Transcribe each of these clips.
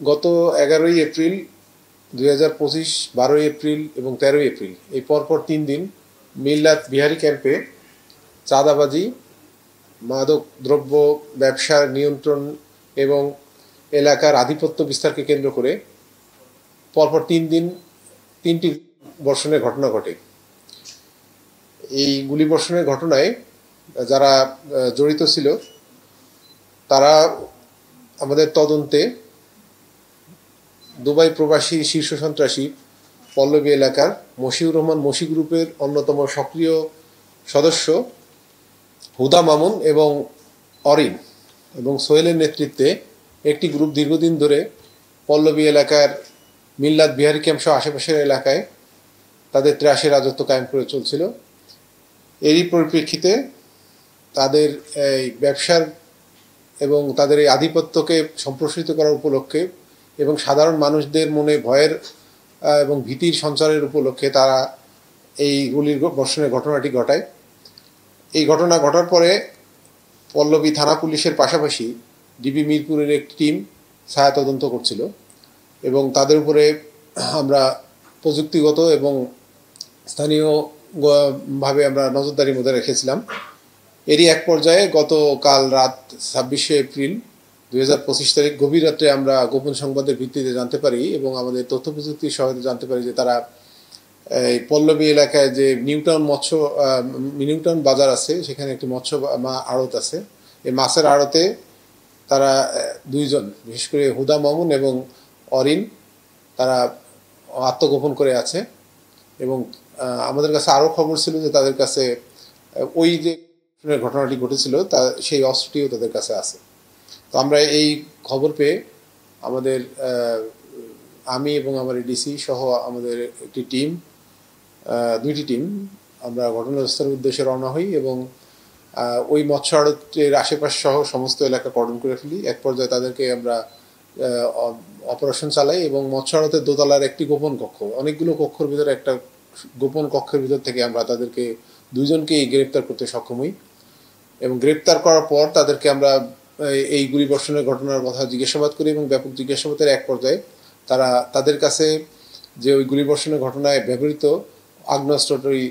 গত 11ই April 2025, 12ই April এবং 13ই April এই পরপর 3 দিন মিল্লাত বিহারি ক্যাম্পে চাঁদাবাজি, মাদক দ্রব্য ব্যবসার নিয়ন্ত্রণ এবং এলাকার আধিপত্য বিস্তারকে কেন্দ্র করে পরপর 3 দিন 3টি বর্ষণের ঘটনা ঘটে। এই গুলিবর্ষণের ঘটনায় যারা জড়িত ছিল তারা আমাদের তদন্তে দুবাই প্রবাসী শীর্ষ সন্ত্রাসী পল্লবী এলাকার মশিউর রহমান মশি গ্রুপের অন্যতম সক্রিয় সদস্য হুদা মামুন এবং অরিন এবং সোহেলের নেতৃত্বে একটি গ্রুপ দীর্ঘদিন ধরে পল্লবী এলাকার মিল্লাত বিহারি ক্যাম্প সহ আশেপাশের এলাকায় তাদের ত্রাসী রাজত্ব কায়েম করে চলছিল। এরই পরিপ্রেক্ষিতে তাদের এই ব্যবসার এবং তাদের এই আধিপত্যকে সম্প্রসারিত করার উপলক্ষে এবং সাধারণ মানুষদের মনে ভয়ের এবং ভীতির সঞ্চারের উপলক্ষে তারা এই গুলির বর্ষণের ঘটনাটি ঘটায়। এই ঘটনা ঘটার পরে পল্লবী থানা পুলিশের পাশাপাশি ডিবি মিরপুরের একটি টিম ছায়া তদন্ত করছিল এবং তাদের উপরে আমরা প্রযুক্তিগত এবং স্থানীয়ভাবে আমরা নজরদারির মধ্যে রেখেছিলাম। এরই এক পর্যায়ে গতকাল রাত 26শে এপ্রিল 2025 তারিখ গভীর রাত্রে আমরা গোপন সংবাদের ভিত্তিতে জানতে পারি এবং আমাদের তথ্য প্রযুক্তির সহায়তা জানতে পারি যে তারা এই পল্লবী এলাকায় যে নিউটাউন বাজার আছে, সেখানে একটি মৎস্য আড়ত আছে। এই মাছের আড়তে তারা দুইজন, বিশেষ করে হুদা মামুন এবং অরিন, তারা আত্মগোপন করে আছে এবং আমাদের কাছে আরও খবর ছিল যে তাদের কাছে ওই যে ঘটনাটি ঘটেছিল তা সেই অস্ত্রটিও তাদের কাছে আছে। তো আমরা এই খবর পেয়ে আমাদের আমি এবং আমার ডিসি সহ আমাদের একটি টিম, 2টি টিম আমরা ঘটনাস্থলের উদ্দেশ্যে রওনা হই এবং ওই মৎস্য আড়তের আশেপাশ সহ সমস্ত এলাকা কর্ডন করে ফেলি। এক পর্যায়ে তাদেরকে আমরা অপারেশন চালাই এবং মৎস্য আড়তের দোতলার একটি গোপন কক্ষ, অনেকগুলো কক্ষের ভিতরে একটা গোপন কক্ষের ভিতর থেকে আমরা তাদেরকে দুইজনকেই গ্রেপ্তার করতে সক্ষম হই এবং গ্রেপ্তার করার পর তাদেরকে আমরা এই গুলিবর্ষণের ঘটনার কথা জিজ্ঞাসাবাদ করি এবং ব্যাপক জিজ্ঞাসাবাদের এক পর্যায়ে তারা তাদের কাছে যে ওই গুলিবর্ষণের ঘটনায় ব্যবহৃত আগ্নেয়াস্ত্রটি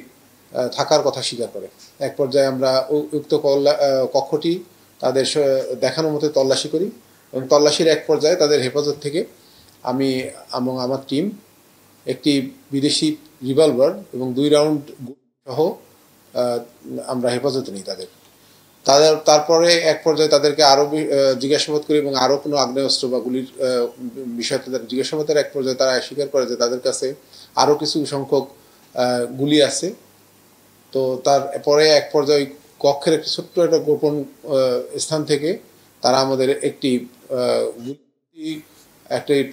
থাকার কথা স্বীকার করে। এক পর্যায়ে আমরা উক্ত কক্ষটি তাদের দেখানো মতো তল্লাশি করি এবং তল্লাশির এক পর্যায়ে তাদের হেফাজত থেকে আমি এবং আমার টিম একটি বিদেশি রিভলভার এবং 2 রাউন্ড সহ আমরা হেফাজতে নিই তারপরে এক পর্যায়ে তাদেরকে আরও জিজ্ঞাসাবাদ করি এবং আরও কোনো আগ্নেয়াস্ত্র বা গুলির বিষয়ে তাদের জিজ্ঞাসাবাদের এক পর্যায়ে তারা স্বীকার করে যে তাদের কাছে আরও কিছু সংখ্যক গুলি আছে। তো তারপরে এক পর্যায়ে কক্ষের একটি ছোট্ট একটা গোপন স্থান থেকে তারা আমাদের একটি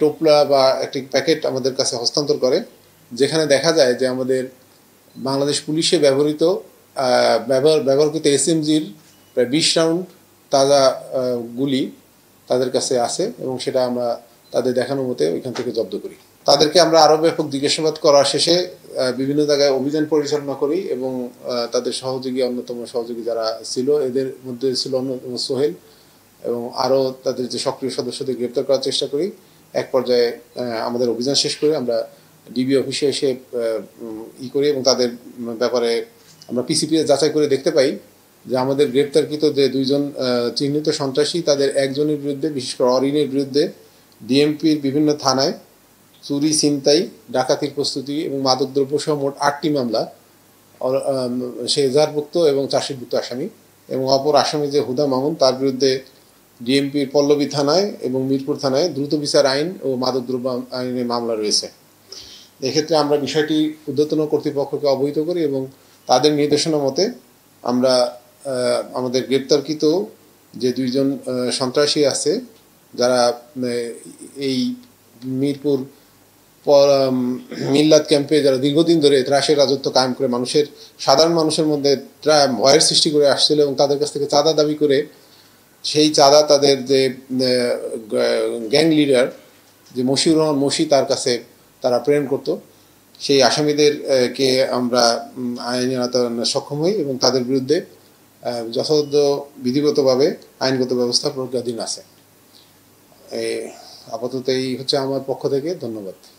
টোপলা বা একটি প্যাকেট আমাদের কাছে হস্তান্তর করে, যেখানে দেখা যায় যে আমাদের বাংলাদেশ পুলিশে ব্যবহৃত SMGর প্রায় 20 রাউন্ড তাজা গুলি তাদের কাছে আছে এবং সেটা আমরা তাদের দেখানো মতে ওইখান থেকে জব্দ করি। তাদেরকে আমরা আরও ব্যাপক জিজ্ঞাসাবাদ করা শেষে বিভিন্ন জায়গায় অভিযান পরিচালনা করি এবং তাদের অন্যতম সহযোগী যারা ছিল, এদের মধ্যে ছিল অন্যতম সোহেল এবং আরও তাদের যে সক্রিয় সদস্যদের গ্রেপ্তার করার চেষ্টা করি। এক পর্যায়ে আমাদের অভিযান শেষ করে আমরা ডিবি অফিসে এসে করি এবং তাদের ব্যাপারে আমরা PCP যাচাই করে দেখতে পাই যে আমাদের গ্রেপ্তারকৃত যে 2জন চিহ্নিত সন্ত্রাসী, তাদের একজনের বিরুদ্ধে, বিশেষ করে অরিনের বিরুদ্ধে ডিএমপির বিভিন্ন থানায় চুরি, ছিনতাই, ডাকাতির প্রস্তুতি এবং মাদকদ্রব্য সহ মোট 8টি মামলা সে এজাহারভুক্ত এবং চার্জশিটভুক্ত আসামি এবং অপর আসামি যে হুদা মামুন, তার বিরুদ্ধে ডিএমপির পল্লবী থানায় এবং মিরপুর থানায় দ্রুত বিচার আইন ও মাদকদ্রব্য আইনে মামলা রয়েছে। এক্ষেত্রে আমরা বিষয়টি ঊর্ধ্বতন কর্তৃপক্ষকে অবহিত করি এবং তাদের নির্দেশনা মতে আমরা আমাদের গ্রেপ্তারকৃত যে 2জন সন্ত্রাসী আছে যারা এই মিরপুর মিল্লাত ক্যাম্পে যারা দীর্ঘদিন ধরে ত্রাসের রাজত্ব কায়েম করে সাধারণ মানুষের মধ্যে ভয়ের সৃষ্টি করে আসছিল এবং তাদের কাছ থেকে চাঁদা দাবি করে সেই চাঁদা তাদের যে গ্যাং লিডার যে মশিউর রহমান মশি, তার কাছে তারা প্রেরণ করত। সেই আসামিদেরকে আমরা আইনের আওতায় সক্ষম হই এবং তাদের বিরুদ্ধে যথাযথ বিধিগতভাবে আইনগত ব্যবস্থা প্রজ্ঞাধীন আছে। আপাতত এই হচ্ছে আমার পক্ষ থেকে। ধন্যবাদ।